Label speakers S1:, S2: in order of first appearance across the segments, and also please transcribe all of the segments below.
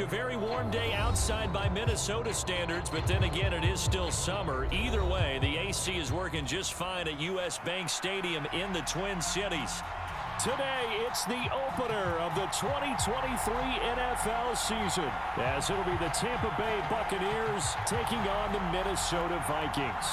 S1: A very warm day outside by Minnesota standards, but then again, it is still summer. Either way, the AC is working just fine at U.S. Bank Stadium in the Twin Cities.
S2: Today, it's the opener of the 2023 NFL season, as it'll be the Tampa Bay Buccaneers taking on the Minnesota Vikings.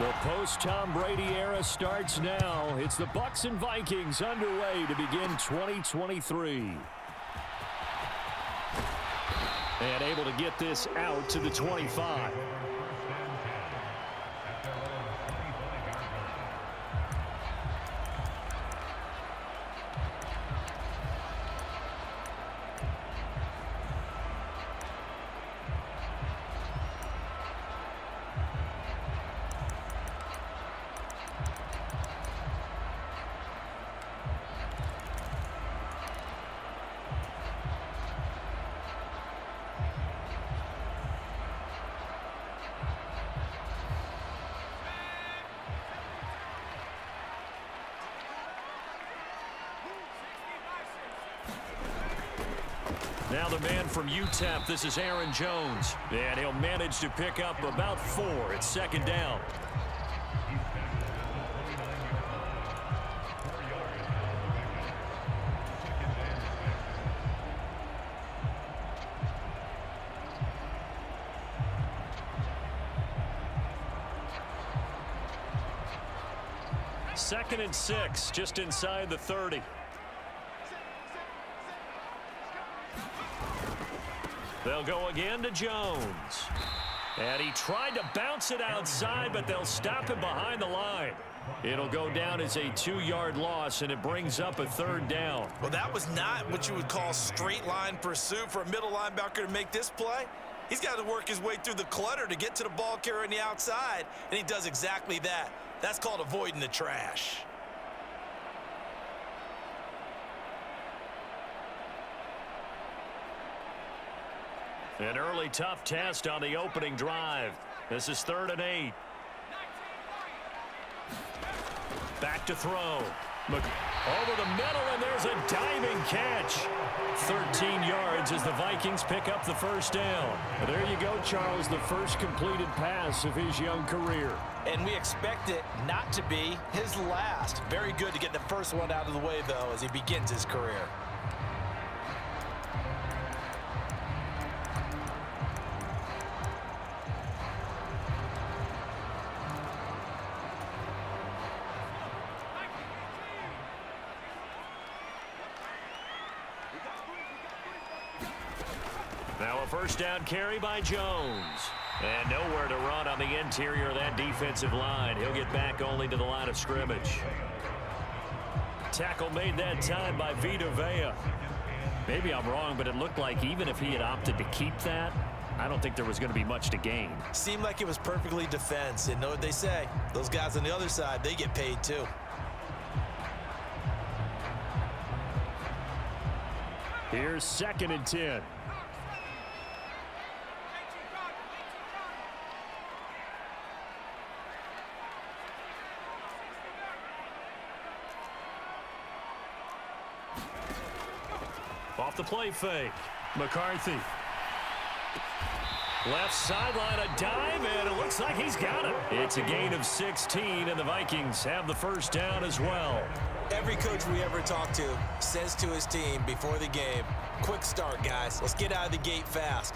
S2: The post-Tom Brady era starts now. It's the Bucks and Vikings underway to begin 2023. And able to get this out to the 25. Now the man from UTEP, this is Aaron Jones. And he'll manage to pick up about 4. It's second down. Second and 6, just inside the 30. They'll go again to Jones. And he tried to bounce it outside, but they'll stop him behind the line. It'll go down as a 2-yard loss, and it brings up a third down.
S3: Well, that was not what you would call straight line pursuit for a middle linebacker to make this play. He's got to work his way through the clutter to get to the ball carrier on the outside, and he does exactly that. That's called avoiding the trash.
S1: An early tough test on the opening drive. This is 3rd and 8. Back to throw. Over the middle, and there's a diving catch. 13 yards as the Vikings pick up the first down.
S2: There you go, Charles, the first completed pass of his young career.
S3: And we expect it not to be his last. Very good to get the first one out of the way, though, as he begins his career.
S1: Now a first down carry by Jones. And nowhere to run on the interior of that defensive line. He'll get back only to the line of scrimmage. Tackle made that time by Vita Vea. Maybe I'm wrong, but it looked like even if he had opted to keep that, I don't think there was going to be much to gain.
S3: Seemed like it was perfectly defense. And know what they say? Those guys on the other side, they get paid too.
S2: Here's 2nd and 10.
S1: Off the play fake. McCarthy. Left sideline, a dive, and it looks like he's got it. It's a gain of 16, and the Vikings have the first down as well.
S3: Every coach we ever talk to says to his team before the game, quick start, guys. Let's get out of the gate fast.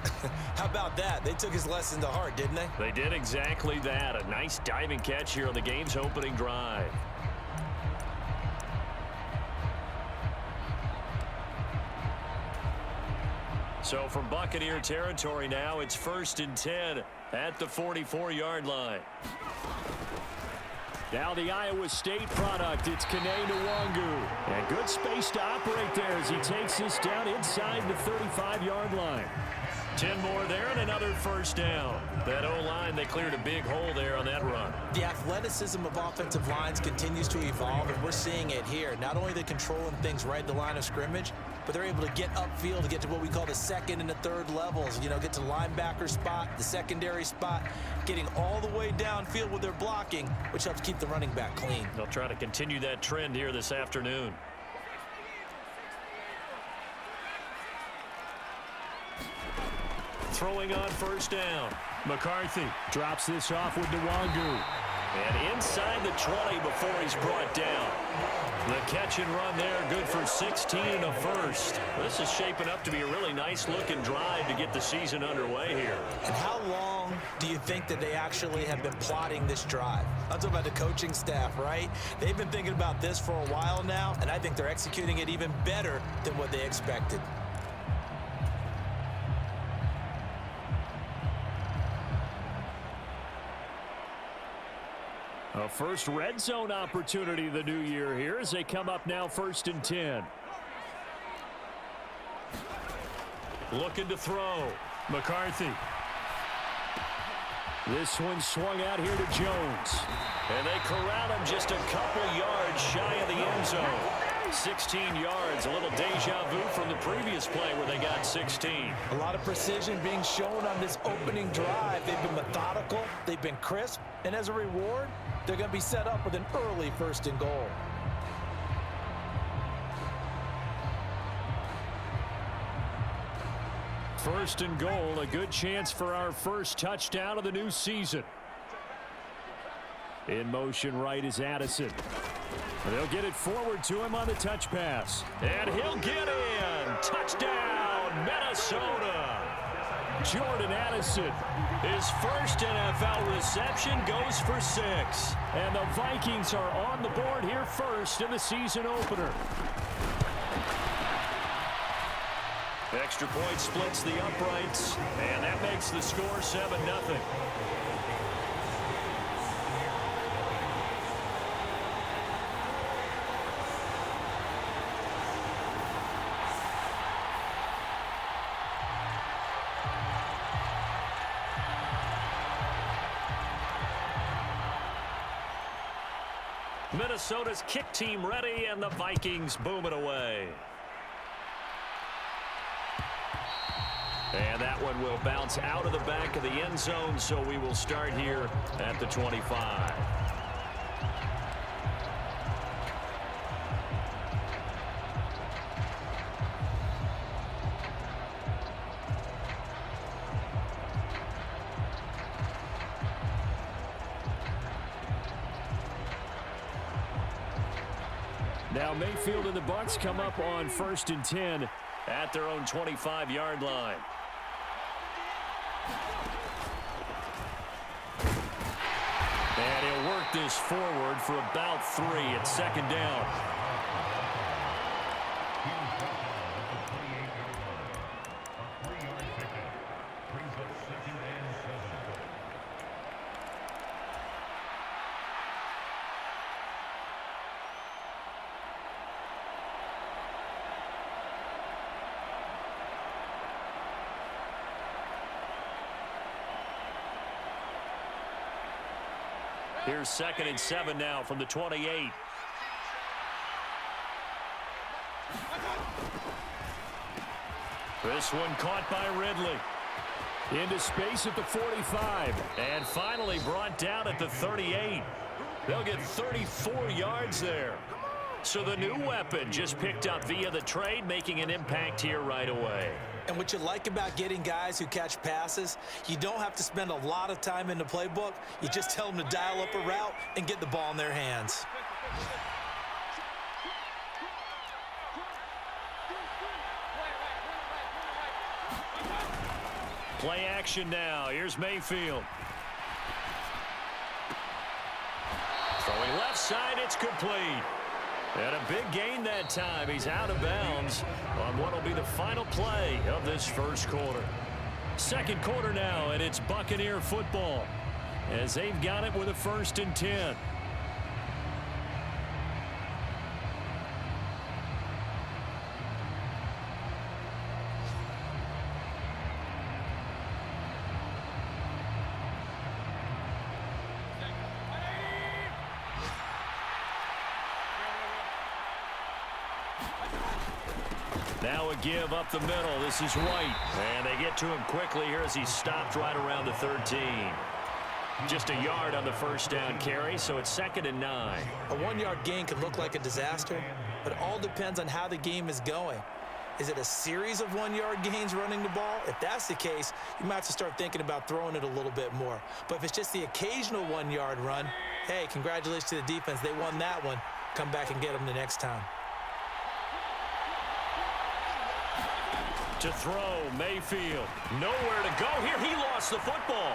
S3: How about that? They took his lesson to heart, didn't they?
S1: They did exactly that. A nice diving catch here on the game's opening drive. So from Buccaneer territory now, it's 1st and 10 at the 44-yard line.
S2: Now the Iowa State product, it's Kene Nwangu. And good space to operate there as he takes this down inside the 35-yard line.
S1: 10 more there and another first down. That O-line, they cleared a big hole there on that run.
S3: The athleticism of offensive lines continues to evolve, and we're seeing it here. Not only are they controlling things right at the line of scrimmage, but they're able to get upfield to get to what we call the second and the third levels. You know, get to the linebacker spot, the secondary spot, getting all the way downfield with their blocking, which helps keep the running back clean.
S1: They'll try to continue that trend here this afternoon. Throwing on first down. McCarthy drops this off with Nwangu. And inside the 20 before he's brought down. The catch and run there, good for 16 and a first. This is shaping up to be a really nice-looking drive to get the season underway here.
S3: And how long do you think that they actually have been plotting this drive? I'm talking about the coaching staff, right? They've been thinking about this for a while now, and I think they're executing it even better than what they expected.
S1: A first red zone opportunity the new year here as they come up now 1st and 10. Looking to throw. McCarthy. This one swung out here to Jones. And they corral him just a couple yards shy of the end zone. 16 yards, a little deja vu from the previous play where they got 16.
S3: A lot of precision being shown on this opening drive. They've been methodical, they've been crisp, and as a reward, they're going to be set up with an early 1st and goal.
S1: First and goal, a good chance for our first touchdown of the new season. In motion right is Addison. They'll get it forward to him on the touch pass. And he'll get in. Touchdown, Minnesota. Jordan Addison, his first NFL reception, goes for 6. And the Vikings are on the board here first in the season opener. Extra point splits the uprights, and that makes the score 7-0. Minnesota's kick team ready, and the Vikings boom it away. And that one will bounce out of the back of the end zone, so we will start here at the 25. Now Mayfield and the Bucks come up on 1st and 10 at their own 25-yard line. And he'll work this forward for about 3 at 2nd down. Here's 2nd and 7 now from the 28. This one caught by Ridley. Into space at the 45. And finally brought down at the 38. They'll get 34 yards there. So the new weapon just picked up via the trade, making an impact here right away.
S3: And what you like about getting guys who catch passes, you don't have to spend a lot of time in the playbook. You just tell them to dial up a route and get the ball in their hands.
S1: Play action now. Here's Mayfield. Throwing left side, it's complete. And a big gain that time. He's out of bounds on what will be the final play of this first quarter. Second quarter now, and it's Buccaneer football as they've got it with a 1st and 10.
S2: Now a give up the middle. This is White. And they get to him quickly here as he stopped right around the 13. Just a yard on the first down carry, so it's 2nd and 9.
S3: A 1-yard gain can look like a disaster, but it all depends on how the game is going. Is it a series of 1-yard gains running the ball? If that's the case, you might have to start thinking about throwing it a little bit more. But if it's just the occasional 1-yard run, hey, congratulations to the defense. They won that one. Come back and get them the next time.
S2: To throw, Mayfield. Nowhere to go here. He lost the football.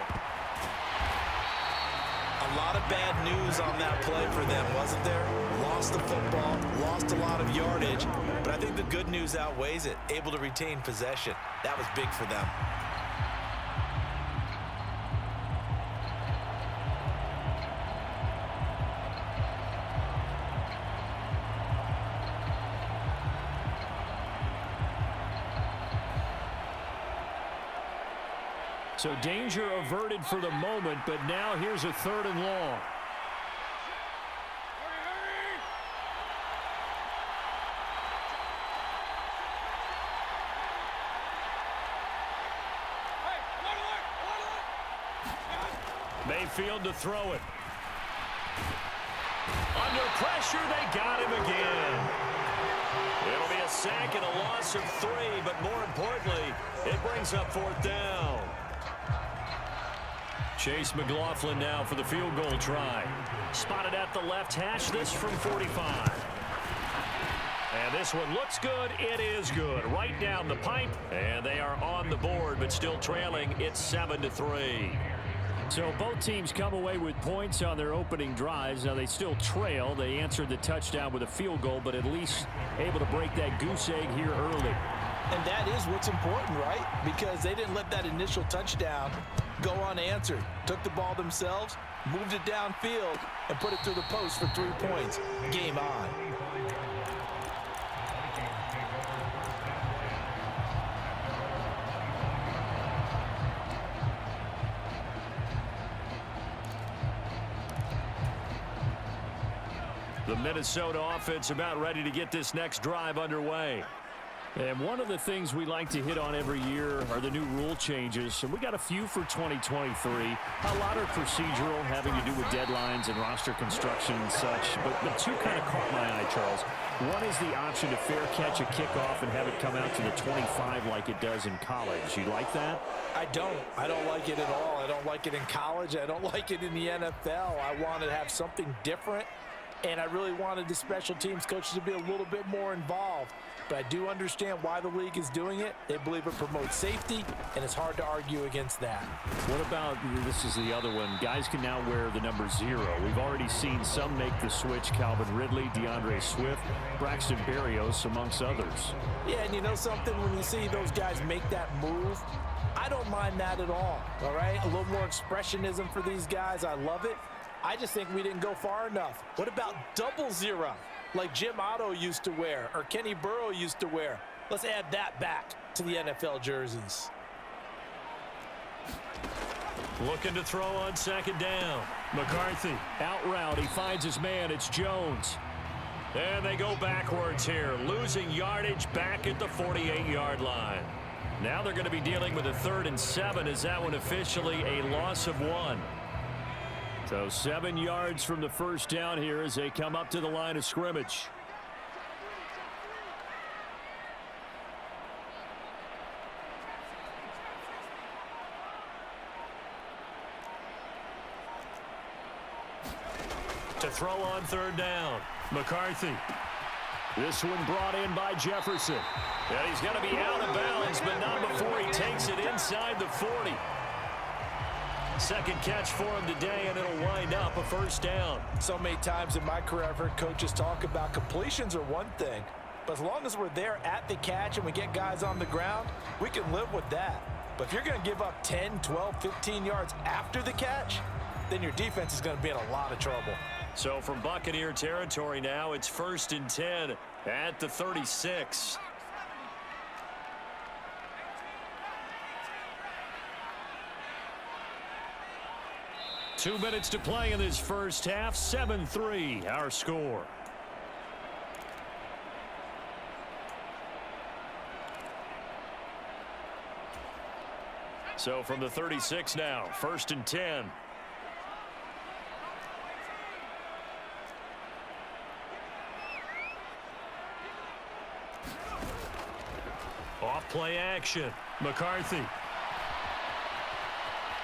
S3: A lot of bad news on that play for them, wasn't there? Lost the football, lost a lot of yardage, but I think the good news outweighs it. Able to retain possession. That was big for them.
S1: So danger averted for the moment, but now here's a 3rd and long. Mayfield to throw it.
S2: Under pressure, they got him again. It'll be a sack and a loss of 3, but more importantly, it brings up 4th down.
S1: Chase McLaughlin now for the field goal try.
S2: Spotted at the left hash, this from 45. And this one looks good. It is good. Right down the pipe. And they are on the board, but still trailing. It's 7-3.
S1: So both teams come away with points on their opening drives. Now they still trail. They answered the touchdown with a field goal, but at least able to break that goose egg here early.
S3: And that is what's important, right? Because they didn't let that initial touchdown go unanswered. Took the ball themselves, moved it downfield, and put it through the post for 3 points. Game on.
S1: The Minnesota offense about ready to get this next drive underway. And one of the things we like to hit on every year are the new rule changes. And we got a few for 2023. A lot are procedural, having to do with deadlines and roster construction and such. But two kind of caught my eye, Charles. One is the option to fair catch a kickoff and have it come out to the 25 like it does in college. You like that?
S3: I don't. I don't like it at all. I don't like it in college. I don't like it in the NFL. I want to have something different. And I really wanted the special teams coaches to be a little bit more involved. But I do understand why the league is doing it. They believe it promotes safety, and it's hard to argue against that.
S1: What about, this is the other one, guys can now wear the number 0. We've already seen some make the switch. Calvin Ridley, DeAndre Swift, Braxton Berrios, amongst others.
S3: Yeah, and you know something? When you see those guys make that move, I don't mind that at all right? A little more expressionism for these guys. I love it. I just think we didn't go far enough. What about 00, like Jim Otto used to wear or Kenny Burrow used to wear? Let's add that back to the NFL jerseys.
S2: Looking to throw on 2nd down.
S1: McCarthy, out route. He finds his man. It's Jones.
S2: And they go backwards here, losing yardage back at the 48-yard line. Now they're going to be dealing with a 3rd and 7. Is that one officially a loss of 1?
S1: So 7 yards from the first down here as they come up to the line of scrimmage.
S2: To throw on 3rd down.
S1: McCarthy. This one brought in by Jefferson.
S2: And he's got to be out of bounds, but not before he takes it inside the 40. Second catch for him today, and it'll wind up a 1st down.
S3: So many times in my career I've heard coaches talk about completions are one thing, but as long as we're there at the catch and we get guys on the ground, we can live with that. But if you're going to give up 10, 12, 15 yards after the catch, then your defense is going to be in a lot of trouble.
S2: So from Buccaneer territory now, it's 1st and 10 at the 36.
S1: Two minutes to play in this first half. 7-3, our score.
S2: So from the 36 now, 1st and 10. Off play action. McCarthy.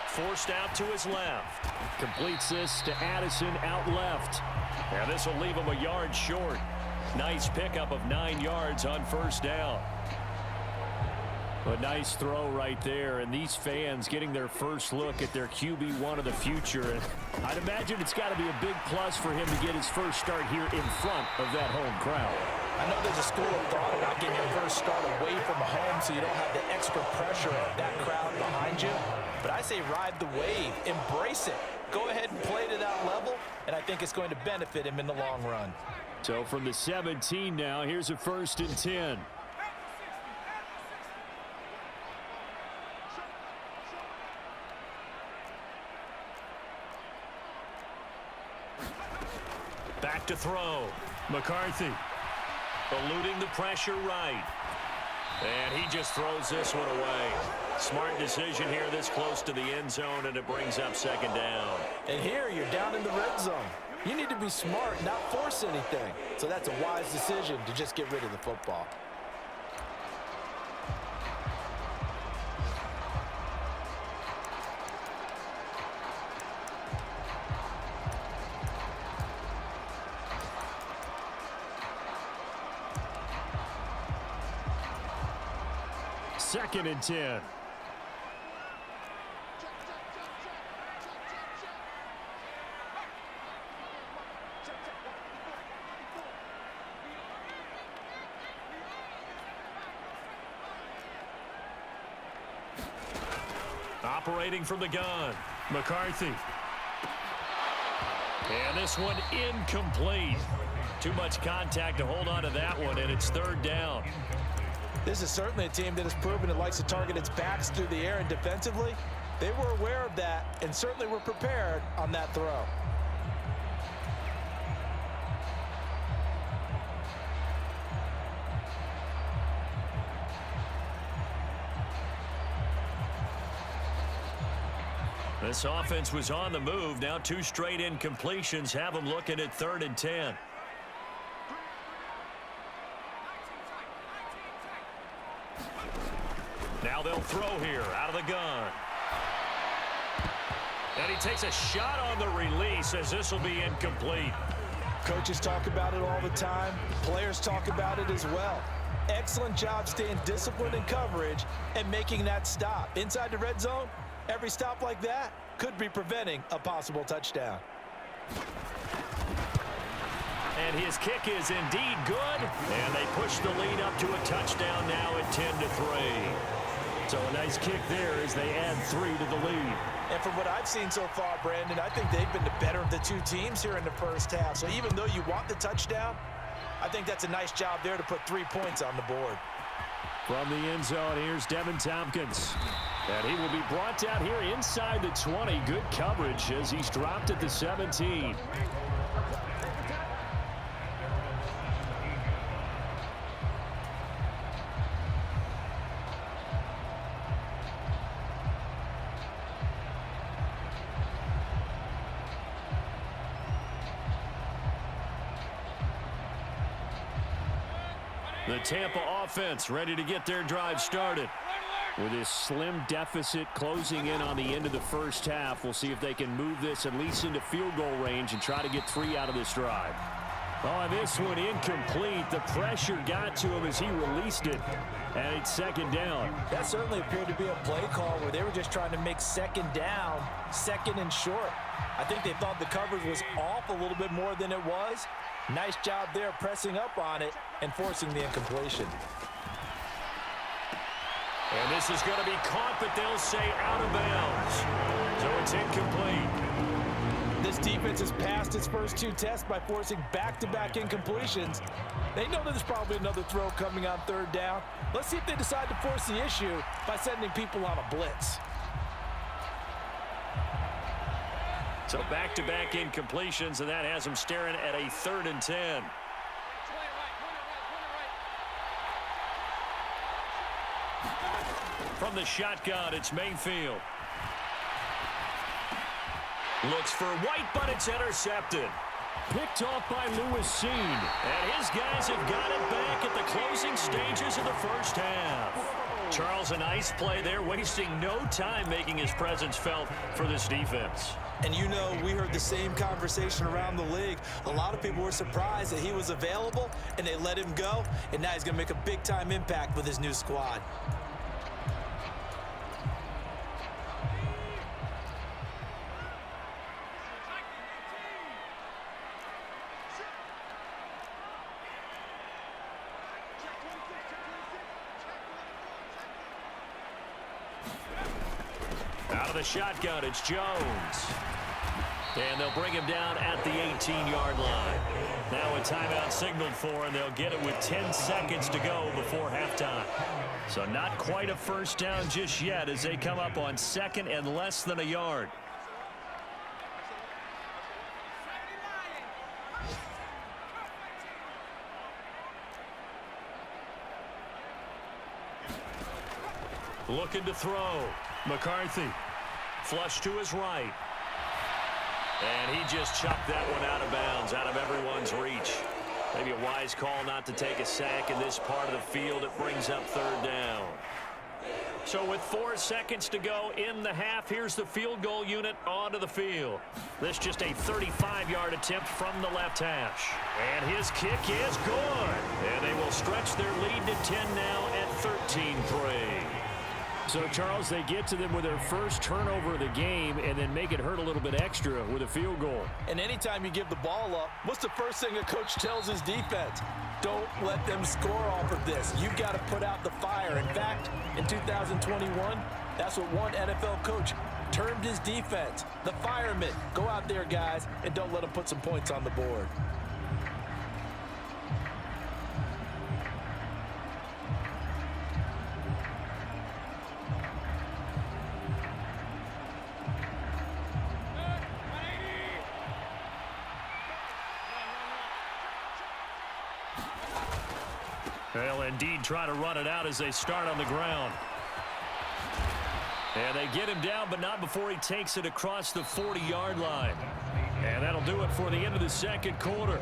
S2: Forced out to his left.
S1: Completes this to Addison out left.
S2: And this will leave him a yard short. Nice pickup of 9 yards on 1st down.
S1: A nice throw right there, and these fans getting their first look at their QB1 of the future. And I'd imagine it's got to be a big plus for him to get his first start here in front of that home crowd.
S3: I know there's a school of thought about getting your first start away from home so you don't have the extra pressure of that crowd behind you. But I say ride the wave, embrace it. Go ahead and play to that level, and I think it's going to benefit him in the long run.
S1: So from the 17 now, here's a 1st and 10.
S2: Back to throw. McCarthy eluding the pressure right. And he just throws this one away. Smart decision here this close to the end zone, and it brings up 2nd down.
S3: And here you're down in the red zone. You need to be smart, not force anything. So that's a wise decision to just get rid of the football.
S1: Second and 10.
S2: Operating from the gun, McCarthy. And this one incomplete. Too much contact to hold on to that one, and it's 3rd down.
S3: This is certainly a team that has proven it likes to target its backs through the air, and defensively, they were aware of that and certainly were prepared on that throw.
S2: This offense was on the move. Now 2 straight incompletions have them looking at 3rd and 10. Now they'll throw here out of the gun. And he takes a shot on the release as this will be incomplete.
S3: Coaches talk about it all the time. Players talk about it as well. Excellent job staying disciplined in coverage and making that stop. Inside the red zone, every stop like that could be preventing a possible touchdown.
S2: And his kick is indeed good. And they push the lead up to a touchdown now at 10-3.
S1: So a nice kick there as they add 3 to the lead.
S3: And from what I've seen so far, Brandon, I think they've been the better of the 2 teams here in the first half. So even though you want the touchdown, I think that's a nice job there to put 3 points on the board.
S1: From the end zone, here's Devin Tompkins. And he will be brought down here inside the 20. Good coverage as he's dropped at the 17.
S2: The Tampa offense ready to get their drive started.
S1: With this slim deficit closing in on the end of the first half, we'll see if they can move this at least into field goal range and try to get 3 out of this drive. Oh, this one incomplete. The pressure got to him as he released it, and it's 2nd down.
S3: That certainly appeared to be a play call where they were just trying to make 2nd down, 2nd and short. I think they thought the coverage was off a little bit more than it was. Nice job there pressing up on it and forcing the incompletion.
S2: And this is going to be caught, but they'll say out of bounds. So it's incomplete.
S3: This defense has passed its first 2 tests by forcing back-to-back incompletions. They know there's probably another throw coming on 3rd down. Let's see if they decide to force the issue by sending people on a blitz.
S2: So back-to-back incompletions, and that has them staring at a 3rd and 10. From the shotgun, it's Mayfield. Looks for White, but it's intercepted.
S1: Picked off by Lewis Seen.
S2: And his guys have got it back at the closing stages of the first half. Charles, a nice play there, wasting no time making his presence felt for this defense.
S3: And you know, we heard the same conversation around the league. A lot of people were surprised that he was available, and they let him go, and now he's going to make a big-time impact with his new squad.
S2: Out of the shotgun, it's Jones. And they'll bring him down at the 18-yard line. Now a timeout signaled for, and they'll get it with 10 seconds to go before halftime. So not quite a first down just yet as they come up on second and less than a yard. Looking to throw. McCarthy. Flush to his right. And he just chucked that one out of bounds, out of everyone's reach. Maybe a wise call not to take a sack in this part of the field. It brings up third down. So with 4 seconds to go in the half, here's the field goal unit onto the field. This just a 35-yard attempt from the left hash. And his kick is good. And they will stretch their lead to 10 now at 13-3.
S1: So, Charles, they get to them with their first turnover of the game and then make it hurt a little bit extra with a field goal.
S3: And anytime you give the ball up, what's the first thing a coach tells his defense? Don't let them score off of this. You've got to put out the fire. In fact, in 2021, that's what one NFL coach termed his defense. The firemen. Go out there, guys, and don't let them put some points on the board.
S2: They'll indeed try to run it out as they start on the ground. And they get him down, but not before he takes it across the 40-yard line. And that'll do it for the end of the second quarter.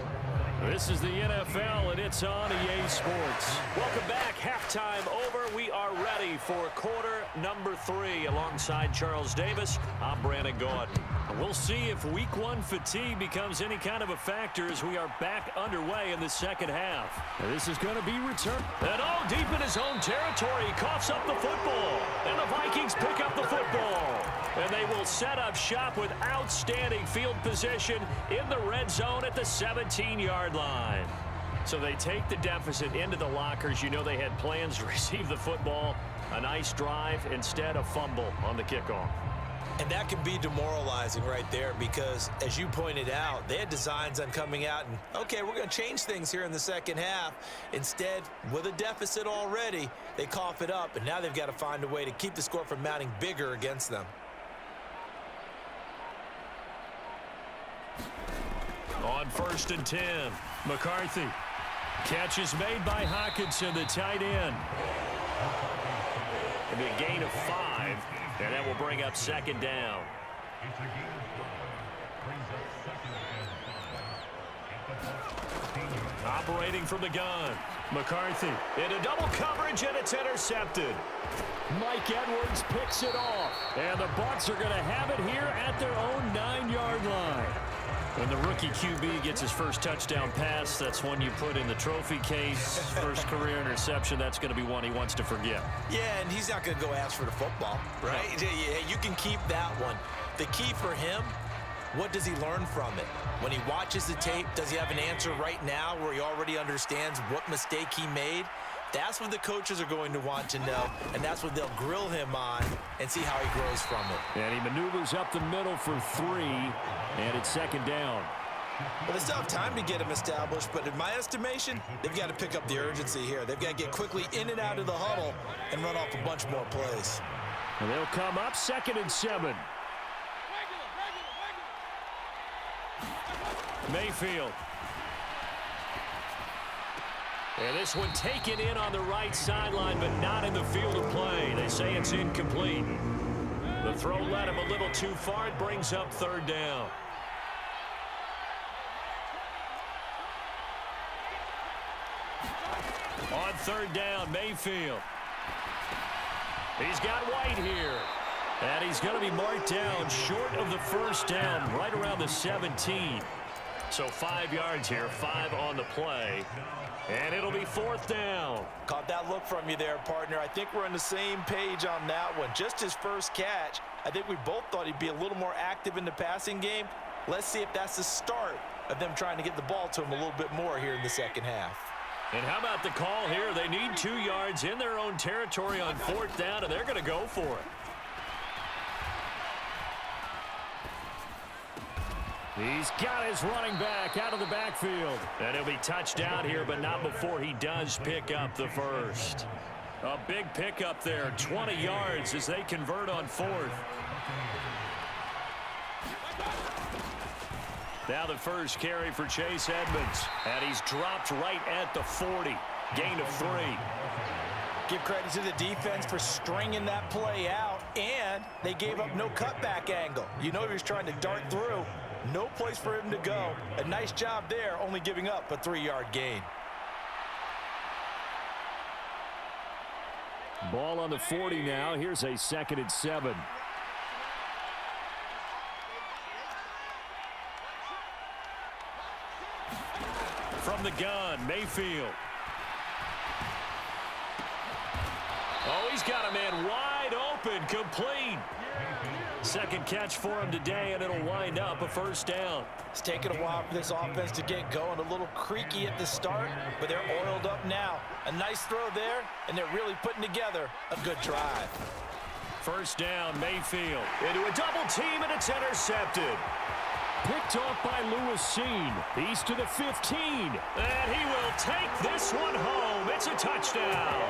S2: This is the NFL, and it's on EA Sports. Welcome back. Halftime over. We are ready for quarter number 3. Alongside Charles Davis, I'm Brandon Gaudin. We'll see if week 1 fatigue becomes any kind of a factor as we are back underway in the second half.
S1: And this is going to be returned.
S2: And deep in his own territory, he coughs up the football. And the Vikings pick up the football. And they will set up shop with outstanding field position in the red zone at the 17-yard line. So they take the deficit into the lockers. You know they had plans to receive the football. A nice drive, instead a fumble on the kickoff.
S3: And that can be demoralizing right there because, as you pointed out, they had designs on coming out and, okay, we're going to change things here in the second half. Instead, with a deficit already, they cough it up, and now they've got to find a way to keep the score from mounting bigger against them.
S2: On 1st and 10, McCarthy. Catch is made by Hockenson, the tight end. It'll be a gain of 5. And that will bring up second down. Operating from the gun. McCarthy into double coverage, and it's intercepted.
S1: Mike Edwards picks it off. And the Bucks are going to have it here at their own 9-yard line. When the rookie QB gets his first touchdown pass, that's one you put in the trophy case. First career interception, that's going to be one he wants to forget.
S3: Yeah, and he's not going to go ask for the football, right? No. Yeah, you can keep that one. The key for him, what does he learn from it? When he watches the tape, does he have an answer right now where he already understands what mistake he made? That's what the coaches are going to want to know, and that's what they'll grill him on and see how he grows from it.
S1: And he maneuvers up the middle for 3, and it's second down.
S3: Well, they still have time to get him established, but in my estimation, they've got to pick up the urgency here. They've got to get quickly in and out of the huddle and run off a bunch more plays.
S1: And they'll come up 2nd and 7.
S2: Mayfield. And this one taken in on the right sideline, but not in the field of play. They say it's incomplete. The throw led him a little too far. It brings up third down. On third down, Mayfield. He's got White here. And he's going to be marked down short of the first down, right around the 17. So 5 yards here, 5 on the play. And it'll be fourth down.
S3: Caught that look from you there, partner. I think we're on the same page on that one. Just his first catch, I think we both thought he'd be a little more active in the passing game. Let's see if that's the start of them trying to get the ball to him a little bit more here in the second half.
S2: And how about the call here? They need 2 yards in their own territory on fourth down, and they're going to go for it.
S1: He's got his running back out of the backfield.
S2: And he'll be touched down here, but not before he does pick up the first. A big pickup there, 20 yards as they convert on fourth. Now the first carry for Chase Edmonds. And he's dropped right at the 40. Gain of 3.
S3: Give credit to the defense for stringing that play out, and they gave up no cutback angle. You know he was trying to dart through. No place for him to go. A nice job there, only giving up a 3-yard gain.
S1: Ball on the 40 now. Here's a 2nd and 7.
S2: From the gun, Mayfield. Oh, he's got a man wide open, complete. Second catch for him today, and it'll wind up a first down.
S3: It's taken a while for this offense to get going. A little creaky at the start, but they're oiled up now. A nice throw there, and they're really putting together a good drive.
S2: First down, Mayfield. Into a double team, and it's intercepted.
S1: Picked off by Lewis Seen. He's to the 15.
S2: And he will take this one home. It's a touchdown.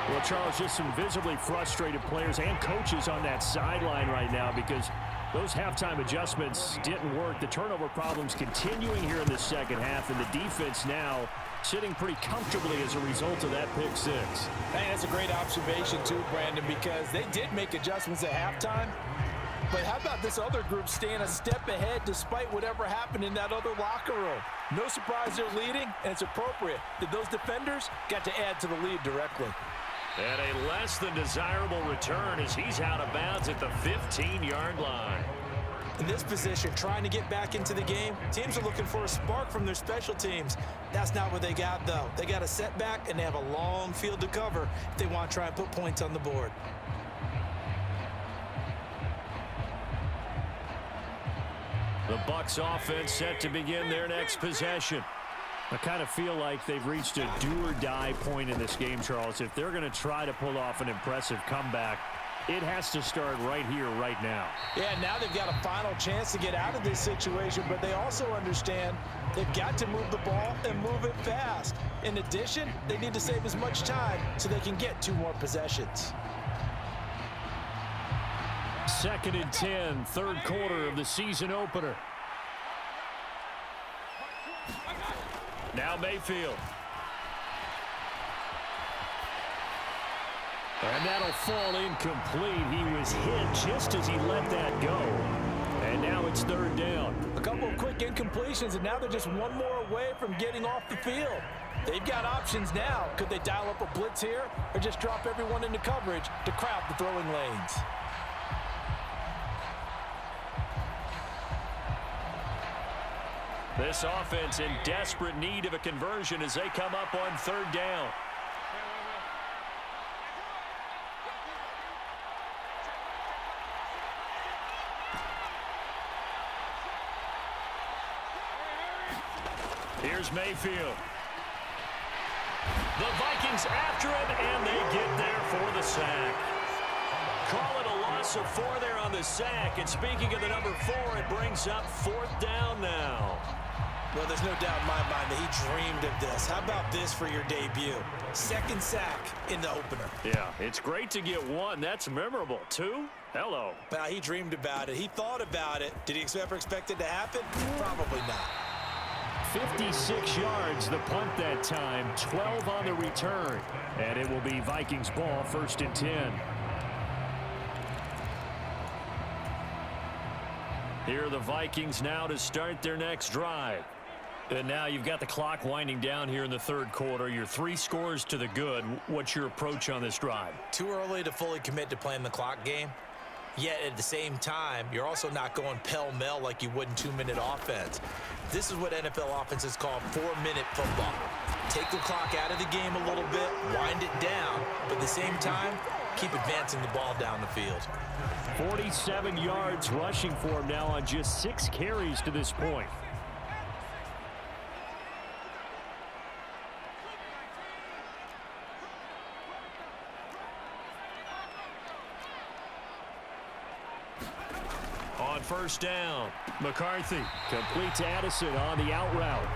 S1: Well, Charles, just some visibly frustrated players and coaches on that sideline right now because those halftime adjustments didn't work. The turnover problems continuing here in the second half, and the defense now sitting pretty comfortably as a result of that pick six.
S3: Hey, that's a great observation too, Brandon, because they did make adjustments at halftime. But how about this other group staying a step ahead despite whatever happened in that other locker room? No surprise they're leading, and it's appropriate that those defenders got to add to the lead directly.
S2: And a less than desirable return as he's out of bounds at the 15-yard line.
S3: In this position, trying to get back into the game, teams are looking for a spark from their special teams. That's not what they got, though. They got a setback, and they have a long field to cover if they want to try and put points on the board.
S2: The Bucks offense set to begin their next possession.
S1: I kind of feel like they've reached a do-or-die point in this game, Charles. If they're going to try to pull off an impressive comeback, it has to start right here, right now.
S3: Yeah, now they've got a final chance to get out of this situation, but they also understand they've got to move the ball and move it fast. In addition, they need to save as much time so they can get 2 more possessions.
S1: 2nd and 10, third quarter of the season opener.
S2: Now Mayfield.
S1: And that'll fall incomplete. He was hit just as he let that go. And now it's third down.
S3: A couple of quick incompletions, and now they're just one more away from getting off the field. They've got options now. Could they dial up a blitz here or just drop everyone into coverage to crowd the throwing lanes?
S2: This offense in desperate need of a conversion as they come up on third down. Here's Mayfield. The Vikings after him, and they get there for the sack. Call it a loss of 4 there on the sack. And speaking of the number 4, it brings up fourth down now.
S3: Well, there's no doubt in my mind that he dreamed of this. How about this for your debut? 2nd sack in the opener.
S2: Yeah, it's great to get 1. That's memorable. 2? Hello.
S3: Well, he dreamed about it. He thought about it. Did he ever expect it to happen? Probably not.
S1: 56 yards the punt that time, 12 on the return. And it will be Vikings ball, 1st and 10. Here are the Vikings now to start their next drive. And now you've got the clock winding down here in the 3rd quarter. You're 3 scores to the good. What's your approach on this drive?
S3: Too early to fully commit to playing the clock game. Yet at the same time, you're also not going pell-mell like you would in 2-minute offense. This is what NFL offenses call 4-minute football. Take the clock out of the game a little bit, wind it down, but at the same time, keep advancing the ball down the field.
S1: 47 yards rushing for him now on just 6 carries to this point.
S2: On 1st down,
S1: McCarthy complete to Addison on the out route.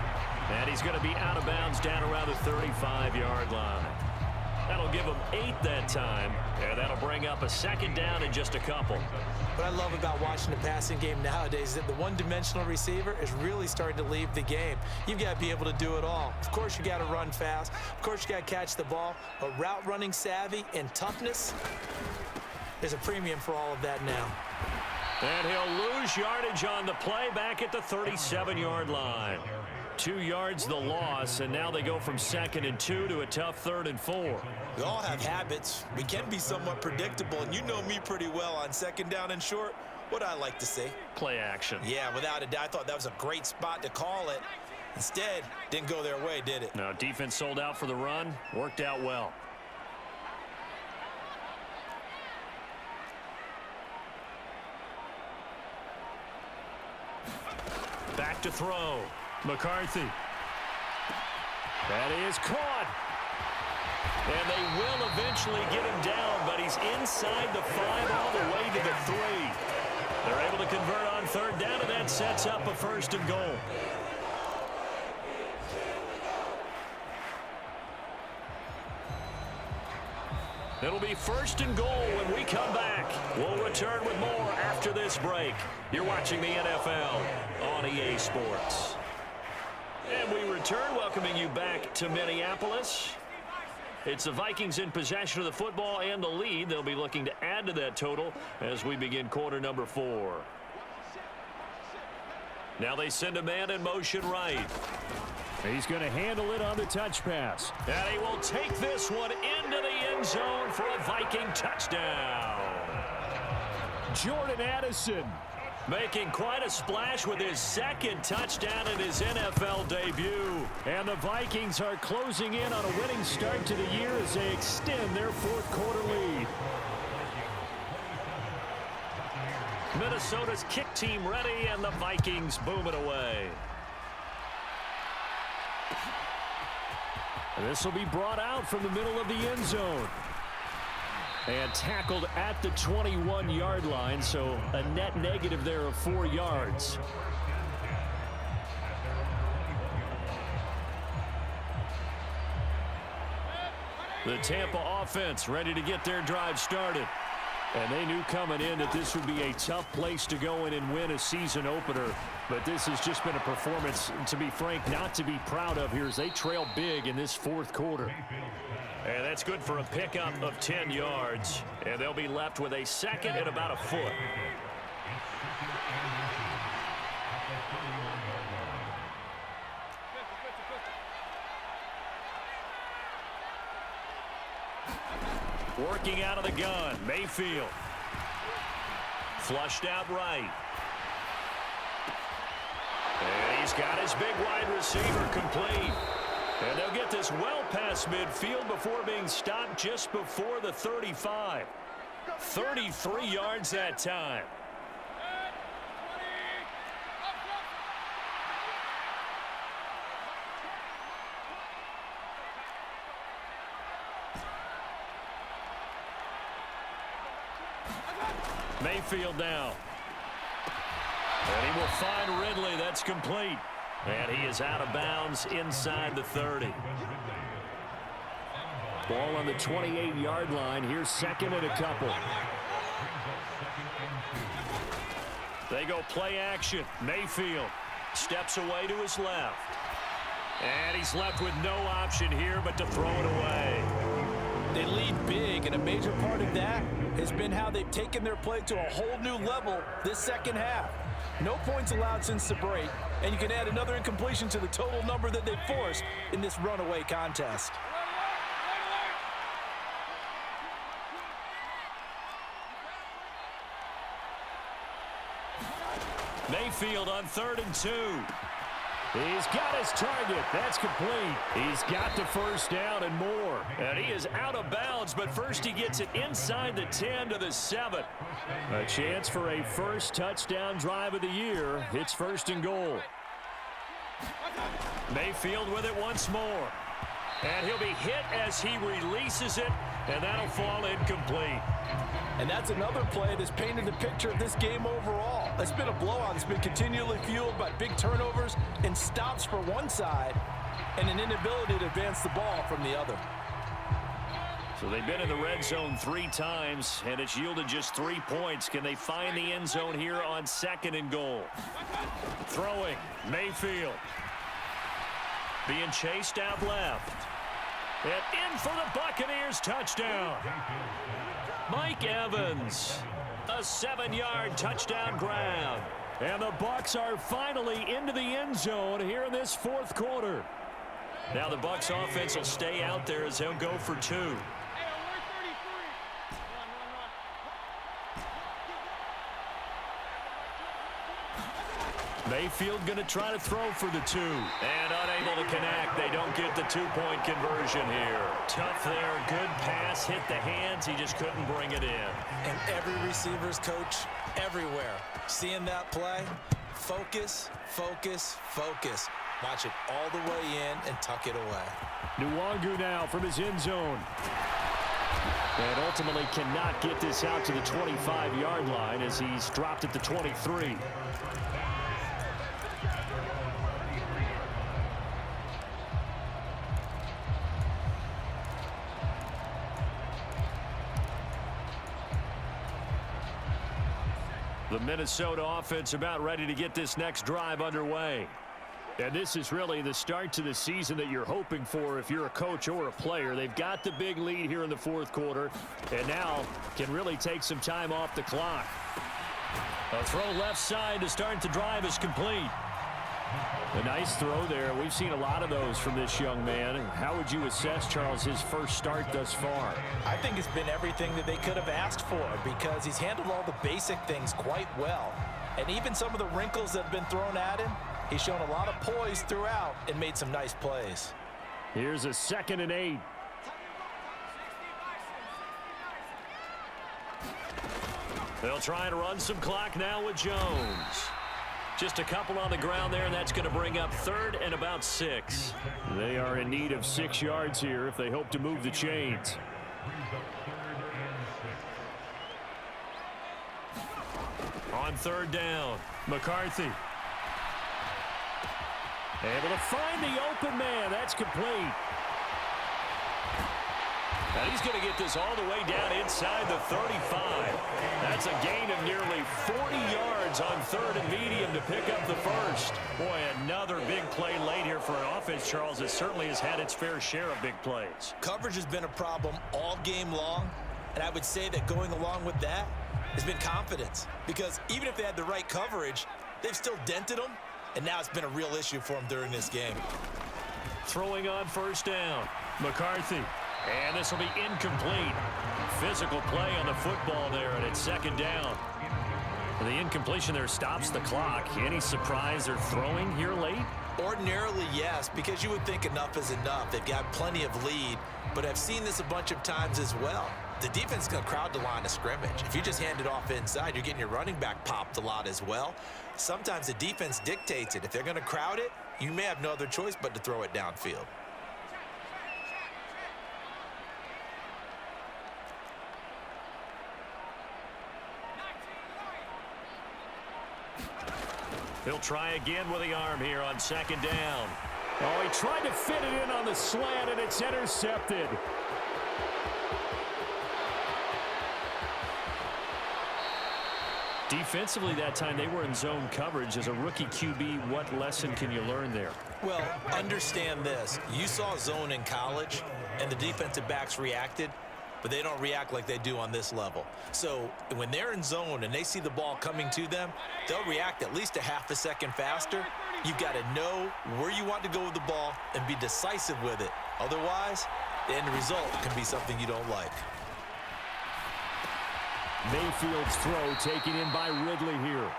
S2: and he's going to be out of bounds down around the 35-yard line. That'll give him 8 that time, and that'll bring up a 2nd down in just a couple.
S3: What I love about watching the passing game nowadays is that the one-dimensional receiver is really starting to leave the game. You've got to be able to do it all. Of course, you got to run fast. Of course, you got to catch the ball. But route running savvy and toughness, there's a premium for all of that now.
S2: And he'll lose yardage on the play back at the 37-yard line. 2 yards the loss, and now they go from 2nd and 2 to a tough 3rd and 4.
S3: We all have habits. We can be somewhat predictable, and you know me pretty well on 2nd down and short. What I like to see.
S2: Play action.
S3: Yeah, without a doubt, I thought that was a great spot to call it. Instead, didn't go their way, did it?
S2: No, defense sold out for the run. Worked out well. Back to throw.
S1: McCarthy. That is caught.
S2: And they will eventually get him down, but he's inside the 5 all the way to the 3. They're able to convert on 3rd down, and that sets up a 1st and goal. It'll be 1st and goal when we come back. We'll return with more after this break. You're watching the NFL on EA Sports. And we return, welcoming you back to Minneapolis. It's the Vikings in possession of the football and the lead. They'll be looking to add to that total as we begin quarter number 4. Now they send a man in motion right.
S1: He's going to handle it on the touch pass.
S2: And he will take this one into the end zone for a Viking touchdown.
S1: Jordan Addison
S2: making quite a splash with his 2nd touchdown in his NFL debut.
S1: And the Vikings are closing in on a winning start to the year as they extend their 4th quarter lead.
S2: Minnesota's kick team ready, and the Vikings boom it away.
S1: This will be brought out from the middle of the end zone. And tackled at the 21-yard line, so a net negative there of 4 yards.
S2: The Tampa offense ready to get their drive started.
S1: And they knew coming in that this would be a tough place to go in and win a season opener. But this has just been a performance, to be frank, not to be proud of here as they trail big in this 4th quarter.
S2: And that's good for a pickup of 10 yards. And they'll be left with a 2nd and about a foot. Working out of the gun, Mayfield. Flushed out right. And he's got his big wide receiver complete. And they'll get this well past midfield before being stopped just before the 35. 33 yards that time. Mayfield now. And he will find Ridley. That's complete. And he is out of bounds inside the 30.
S1: Ball on the 28-yard line. Here's 2nd and a couple.
S2: They go play action. Mayfield steps away to his left. And he's left with no option here but to throw it away.
S3: They lead big, and a major part of that has been how they've taken their play to a whole new level this second half. No points allowed since the break, and you can add another incompletion to the total number that they forced in this runaway contest.
S2: Mayfield on 3rd and 2.
S1: He's got his target. That's complete. He's got the first down and more.
S2: And he is out of bounds, but first he gets it inside the 10 to the 7.
S1: A chance for a first touchdown drive of the year. It's 1st and goal.
S2: Mayfield with it once more. And he'll be hit as he releases it, and that'll fall incomplete.
S3: And that's another play that's painted the picture of this game overall. It's been a blowout. It's been continually fueled by big turnovers and stops for one side and an inability to advance the ball from the other.
S2: So they've been in the red zone 3 times, and it's yielded just 3 points. Can they find the end zone here on 2nd and goal? Throwing, Mayfield. Being chased out left. And in for the Buccaneers, touchdown. Mike Evans, a 7-yard touchdown grab.
S1: And the Bucks are finally into the end zone here in this 4th quarter.
S2: Now the Bucks offense will stay out there as they'll go for 2. Mayfield going to try to throw for the 2. And unable to connect. They don't get the 2-point conversion here. Tough there. Good pass. Hit the hands. He just couldn't bring it in.
S3: And every receiver's coach everywhere. Seeing that play, focus, focus, focus. Watch it all the way in and tuck it away.
S1: Nwangu now from his end zone. And ultimately cannot get this out to the 25-yard line as he's dropped at the 23. The Minnesota offense about ready to get this next drive underway. And this is really the start to the season that you're hoping for if you're a coach or a player. They've got the big lead here in the 4th quarter and now can really take some time off the clock. A throw left side to start the drive is complete. A nice throw there. We've seen a lot of those from this young man. How would you assess, Charles, his first start thus far?
S3: I think it's been everything that they could have asked for because he's handled all the basic things quite well. And even some of the wrinkles that have been thrown at him, he's shown a lot of poise throughout and made some nice plays.
S1: Here's a 2nd and 8.
S2: They'll try and run some clock now with Jones. Just a couple on the ground there, and that's going to bring up 3rd and about 6.
S1: They are in need of 6 yards here if they hope to move the chains.
S2: On 3rd down, McCarthy.
S1: Able to find the open man. That's complete.
S2: And he's going to get this all the way down inside the 35. That's a gain of nearly 40 yards on 3rd and medium to pick up the first. Boy, another big play late here for an offense, Charles, that certainly has had its fair share of big plays.
S3: Coverage has been a problem all game long, and I would say that going along with that has been confidence. Because even if they had the right coverage, they've still dented them, and now it's been a real issue for them during this game.
S2: Throwing on 1st down, McCarthy. And this will be incomplete. Physical play on the football there, and it's 2nd down. The incompletion there stops the clock. Any surprise they're throwing here late?
S3: Ordinarily, yes, because you would think enough is enough. They've got plenty of lead, but I've seen this a bunch of times as well. The defense is going to crowd the line of scrimmage. If you just hand it off inside, you're getting your running back popped a lot as well. Sometimes the defense dictates it. If they're going to crowd it, you may have no other choice but to throw it downfield.
S2: He'll try again with the arm here on 2nd down.
S1: Oh, he tried to fit it in on the slant, and it's intercepted.
S2: Defensively that time, they were in zone coverage. As a rookie QB, what lesson can you learn there?
S3: Well, understand this. You saw zone in college, and the defensive backs reacted, but they don't react like they do on this level. So when they're in zone and they see the ball coming to them, they'll react at least a half a second faster. You've got to know where you want to go with the ball and be decisive with it. Otherwise, the end result can be something you don't like.
S1: Mayfield's throw taken in by Ridley here.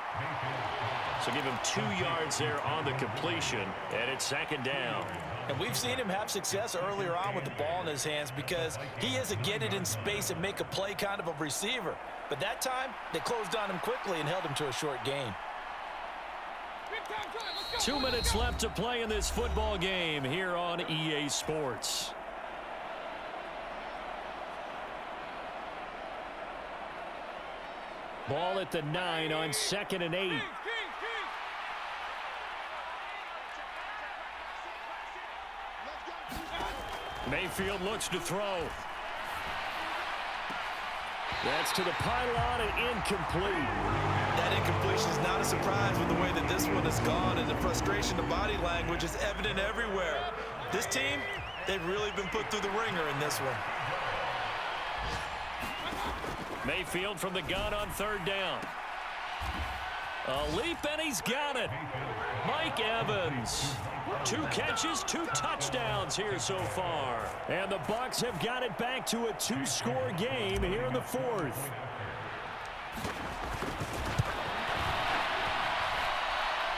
S2: So give him 2 yards there on the completion, and it's 2nd down.
S3: And we've seen him have success earlier on with the ball in his hands because he is a get it in space and make a play kind of a receiver. But that time, they closed on him quickly and held him to a short gain.
S2: 2 minutes left to play in this football game here on EA Sports.
S1: Ball at the 9 on 2nd and 8.
S2: Mayfield looks to throw.
S1: That's to the pylon and incomplete.
S3: That incompletion is not a surprise with the way that this one has gone, and the frustration, the body language is evident everywhere. This team, they've really been put through the ringer in this one.
S2: Mayfield from the gun on 3rd down. A leap, and he's got it. Mike Evans. 2 catches, 2 touchdowns here so far.
S1: And the Bucks have got it back to a 2-score game here in the 4th.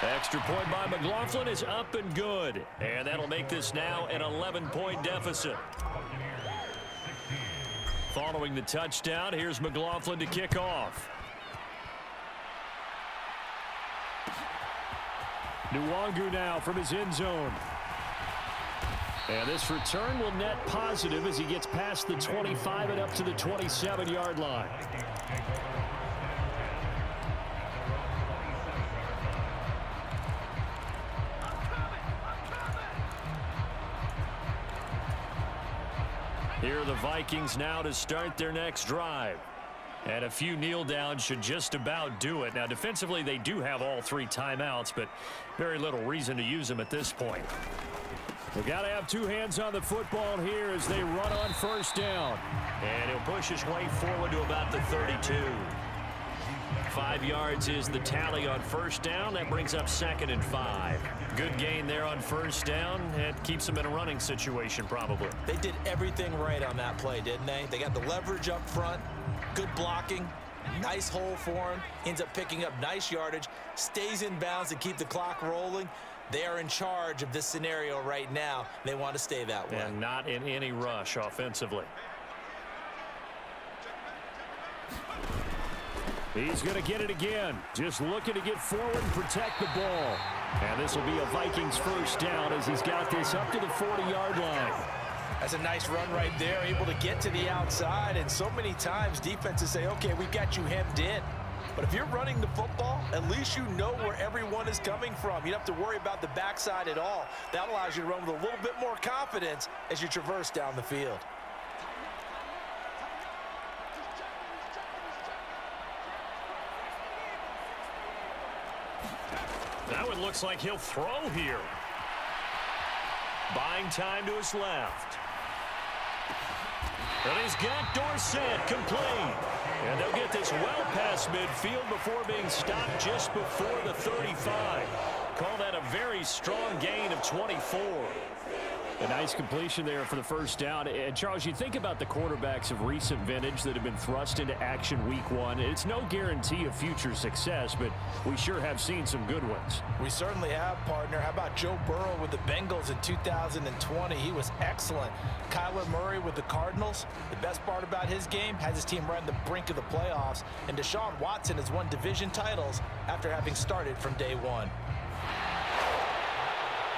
S2: Extra point by McLaughlin is up and good. And that'll make this now an 11-point deficit. Following the touchdown, here's McLaughlin to kick off.
S1: Nwangu now from his end zone. And this return will net positive as he gets past the 25 and up to the 27-yard line.
S2: Here are the Vikings now to start their next drive. And a few kneel downs should just about do it. Now, defensively, they do have all 3 timeouts, but very little reason to use them at this point.
S1: They've got to have 2 hands on the football here as they run on 1st down.
S2: And he'll push his way forward to about the 32. 5 yards is the tally on 1st down. That brings up 2nd and 5. Good gain there on 1st down. It keeps them in a running situation probably.
S3: They did everything right on that play, didn't they? They got the leverage up front, good blocking, nice hole for him, ends up picking up nice yardage, stays in bounds to keep the clock rolling. They are in charge of this scenario right now. They want to stay that way.
S2: And not in any rush offensively.
S1: He's going to get it again. Just looking to get forward and protect the ball. And this will be a Vikings 1st down as he's got this up to the 40-yard line.
S3: That's a nice run right there, able to get to the outside. And so many times defenses say, okay, we've got you hemmed in. But if you're running the football, at least you know where everyone is coming from. You don't have to worry about the backside at all. That allows you to run with a little bit more confidence as you traverse down the field.
S2: Now it looks like he'll throw here. Buying time to his left. And he's got Dorsett complete. And they'll get this well past midfield before being stopped just before the 35. Call that a very strong gain of 24.
S1: A nice completion there for the 1st down. And, Charles, you think about the quarterbacks of recent vintage that have been thrust into action week 1. It's no guarantee of future success, but we sure have seen some good ones.
S3: We certainly have, partner. How about Joe Burrow with the Bengals in 2020? He was excellent. Kyler Murray with the Cardinals. The best part about his game has his team right on the brink of the playoffs. And Deshaun Watson has won division titles after having started from day 1.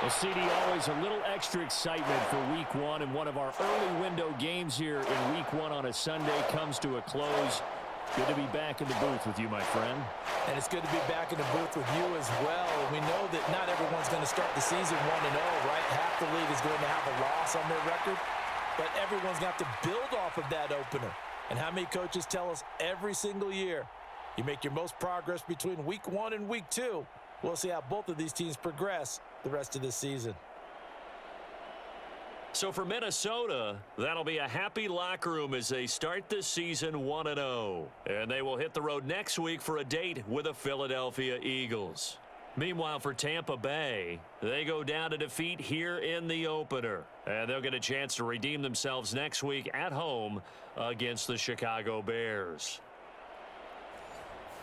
S1: Well, CD, always a little extra excitement for week 1, and one of our early window games here in week 1 on a Sunday comes to a close. Good to be back in the booth with you, my friend.
S3: And it's good to be back in the booth with you as well. And we know that not everyone's going to start the season 1-0, right? Half the league is going to have a loss on their record, but everyone's going to have to build off of that opener. And how many coaches tell us every single year, you make your most progress between week 1 and week 2. We'll see how both of these teams progress the rest of this season.
S2: So for Minnesota, that'll be a happy locker room as they start this season 1-0. And they will hit the road next week for a date with the Philadelphia Eagles. Meanwhile, for Tampa Bay, they go down to defeat here in the opener. And they'll get a chance to redeem themselves next week at home against the Chicago Bears.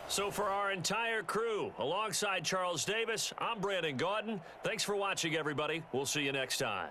S2: So for our entire crew, alongside Charles Davis, I'm Brandon Gaudin. Thanks for watching, everybody. We'll see you next time.